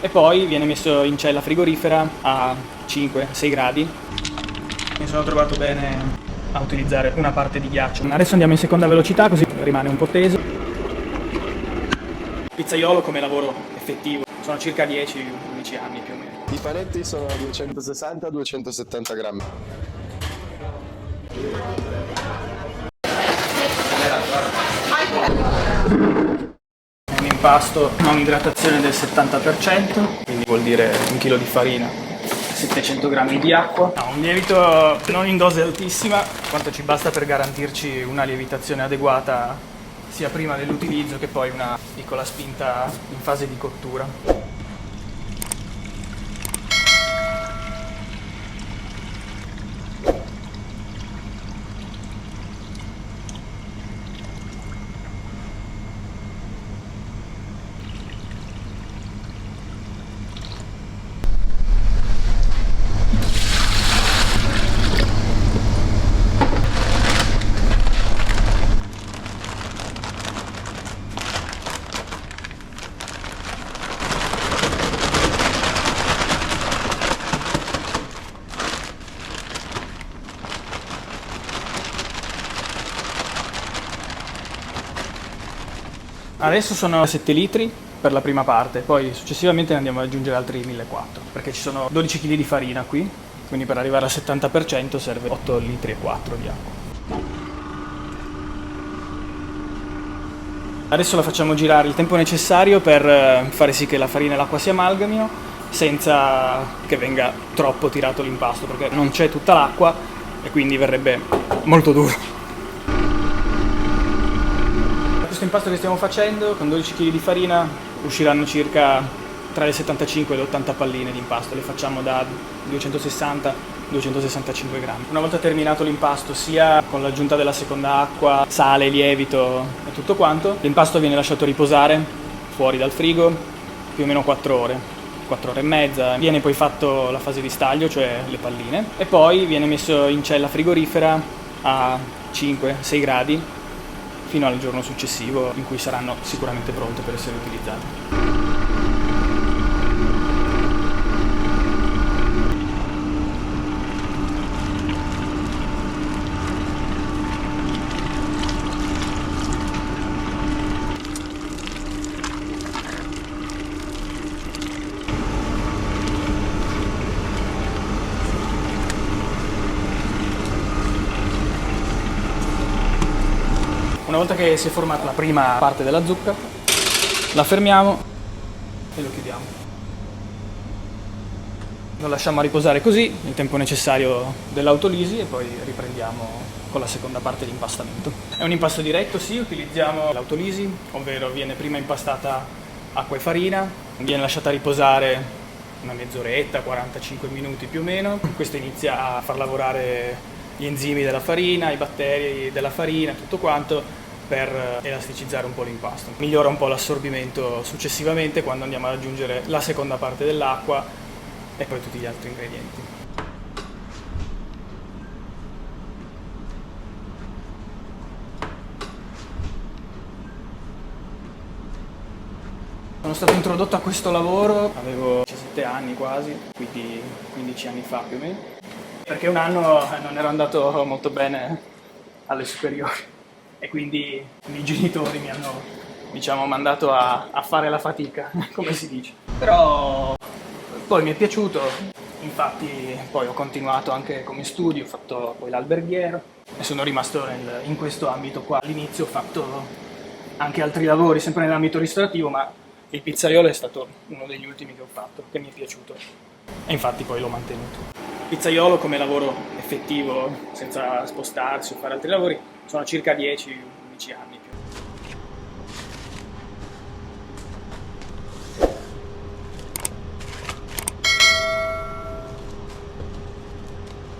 e poi viene messo in cella frigorifera a 5-6 gradi. Mi sono trovato bene a utilizzare una parte di ghiaccio. Adesso andiamo in seconda velocità così rimane un po' teso. Pizzaiolo come lavoro effettivo sono circa 10-11 anni più o meno. I panetti sono 260-270 grammi. Un impasto ha un'idratazione del 70%, quindi vuol dire 1 chilo di farina, 700 grammi di acqua. Un lievito non in dose altissima, quanto ci basta per garantirci una lievitazione adeguata sia prima dell'utilizzo che poi una piccola spinta in fase di cottura. Adesso sono 7 litri per la prima parte, poi successivamente ne andiamo ad aggiungere altri 1400, perché ci sono 12 kg di farina qui, quindi per arrivare al 70% serve 8 litri e 4 di acqua. Adesso la facciamo girare il tempo necessario per fare sì che la farina e l'acqua si amalgamino, senza che venga troppo tirato l'impasto, perché non c'è tutta l'acqua e quindi verrebbe molto duro. Questo impasto che stiamo facendo, con 12 kg di farina, usciranno circa tra le 75 e le 80 palline di impasto. Le facciamo da 260-265 grammi. Una volta terminato l'impasto, sia con l'aggiunta della seconda acqua, sale, lievito e tutto quanto, l'impasto viene lasciato riposare fuori dal frigo più o meno 4 ore. 4 ore e mezza, viene poi fatto la fase di staglio, cioè le palline, e poi viene messo in cella frigorifera a 5-6 gradi fino al giorno successivo, in cui saranno sicuramente pronte per essere utilizzate. Una volta che si è formata la prima parte della zucca, la fermiamo e lo chiudiamo. Lo lasciamo riposare così, il tempo necessario dell'autolisi, e poi riprendiamo con la seconda parte di impastamento. È un impasto diretto, sì, utilizziamo l'autolisi, ovvero viene prima impastata acqua e farina, viene lasciata riposare una mezz'oretta, 45 minuti più o meno. Questo inizia a far lavorare gli enzimi della farina, i batteri della farina, tutto quanto, per elasticizzare un po' l'impasto. Migliora un po' l'assorbimento successivamente quando andiamo ad aggiungere la seconda parte dell'acqua e poi tutti gli altri ingredienti. Sono stato introdotto a questo lavoro, avevo 17 anni quasi, quindi 15 anni fa più o meno, perché un anno non ero andato molto bene alle superiori e quindi i miei genitori mi hanno, diciamo, mandato a fare la fatica, come si dice. Però poi mi è piaciuto, infatti poi ho continuato anche come studi, ho fatto poi l'alberghiero e sono rimasto in questo ambito qua. All'inizio ho fatto anche altri lavori, sempre nell'ambito ristorativo, ma il pizzaiolo è stato uno degli ultimi che ho fatto, che mi è piaciuto e infatti poi l'ho mantenuto. Pizzaiolo come lavoro effettivo, senza spostarsi o fare altri lavori, sono circa 10-11 anni più.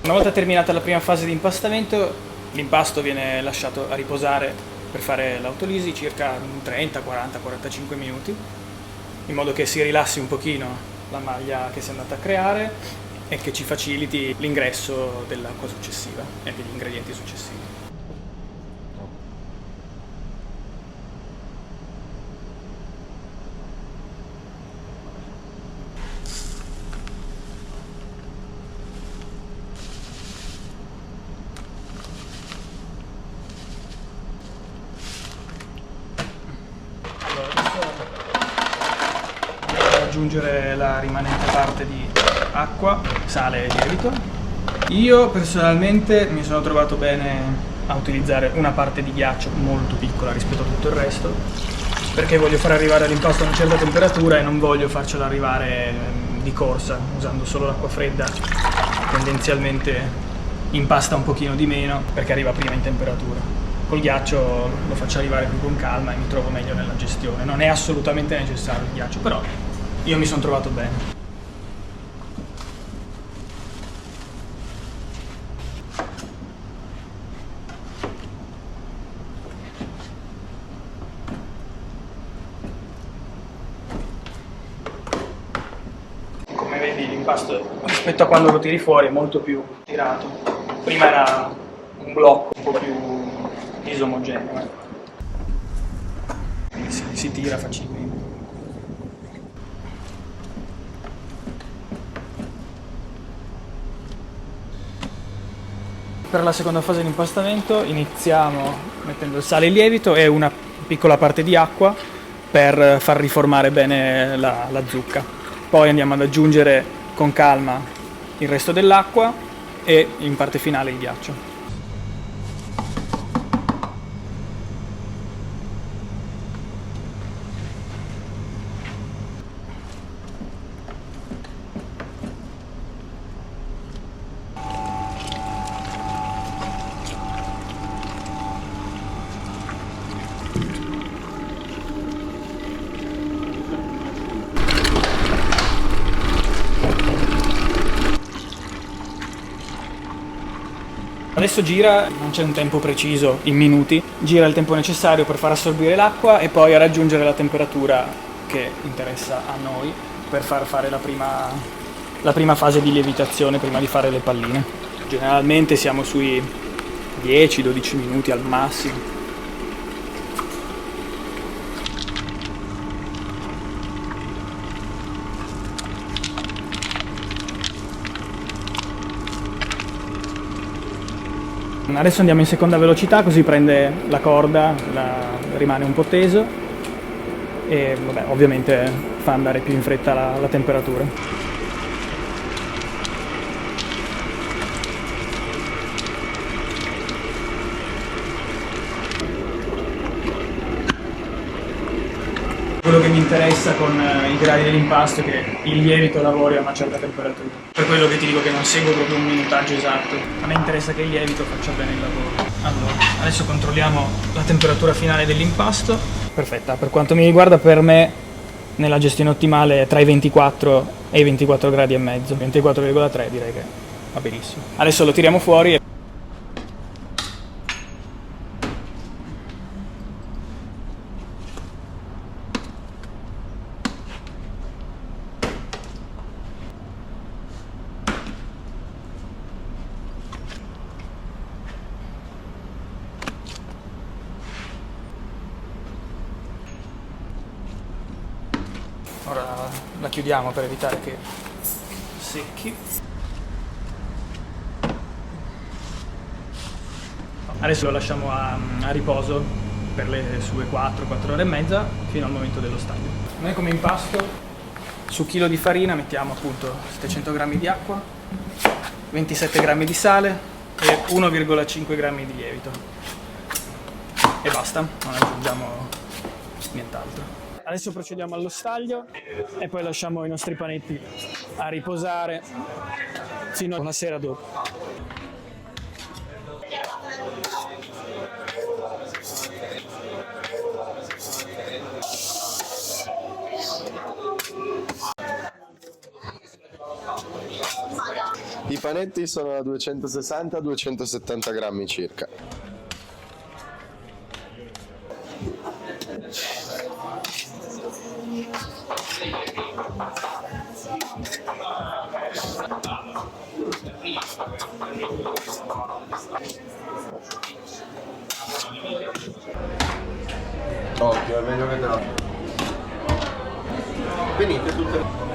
Una volta terminata la prima fase di impastamento, l'impasto viene lasciato a riposare per fare l'autolisi circa 30, 40, 45 minuti, in modo che si rilassi un pochino la maglia che si è andata a creare e che ci faciliti l'ingresso dell'acqua successiva e degli ingredienti successivi. aggiungere la rimanente parte di acqua, sale e lievito. Io personalmente mi sono trovato bene a utilizzare una parte di ghiaccio molto piccola rispetto a tutto il resto, perché voglio far arrivare l'impasto a una certa temperatura e non voglio farcelo arrivare di corsa, usando solo l'acqua fredda. Tendenzialmente impasta un pochino di meno perché arriva prima in temperatura. Col ghiaccio lo faccio arrivare più con calma e mi trovo meglio nella gestione. Non è assolutamente necessario il ghiaccio, però io mi sono trovato bene. Come vedi l'impasto rispetto a quando lo tiri fuori è molto più tirato. Prima era un blocco un po' più disomogeneo. Quindi si tira facilmente. Per la seconda fase di impastamento iniziamo mettendo il sale e il lievito e una piccola parte di acqua per far riformare bene la zucca. Poi andiamo ad aggiungere con calma il resto dell'acqua e in parte finale il ghiaccio. Adesso gira, non c'è un tempo preciso, in minuti, gira il tempo necessario per far assorbire l'acqua e poi a raggiungere la temperatura che interessa a noi per far fare la prima fase di lievitazione prima di fare le palline. Generalmente siamo sui 10-12 minuti al massimo. Adesso andiamo in seconda velocità, così prende la corda, rimane un po' teso e vabbè, ovviamente fa andare più in fretta la temperatura. Quello che mi interessa con i gradi dell'impasto è che il lievito lavori a una certa temperatura. Per quello che ti dico che non seguo proprio un minutaggio esatto. A me interessa che il lievito faccia bene il lavoro. Allora, adesso controlliamo la temperatura finale dell'impasto. Perfetta, per quanto mi riguarda per me nella gestione ottimale è tra i 24 e i 24 gradi e mezzo. 24,3 direi che va benissimo. Adesso lo tiriamo fuori. Ora la chiudiamo per evitare che secchi. Adesso lo lasciamo a riposo per le sue 4 ore e mezza fino al momento dello staglio. Noi come impasto su chilo di farina mettiamo appunto 700 g di acqua, 27 g di sale e 1,5 g di lievito. E basta, non aggiungiamo nient'altro. Adesso procediamo allo staglio e poi lasciamo i nostri panetti a riposare fino a una sera dopo. I panetti sono da 260-270 grammi circa. Occhio, è meglio che te la... Venite tutte...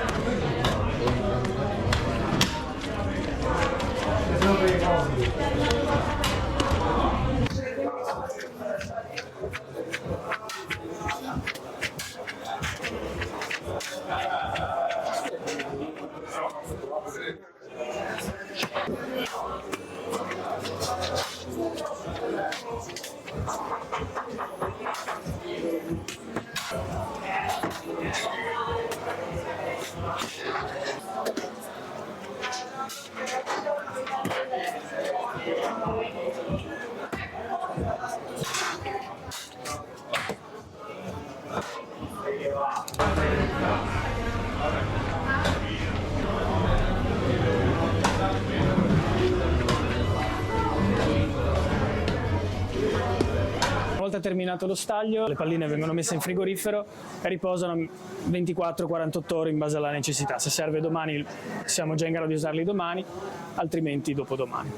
Una volta terminato lo staglio, le palline vengono messe in frigorifero e riposano 24-48 ore in base alla necessità. Se serve domani siamo già in grado di usarli domani, altrimenti dopodomani.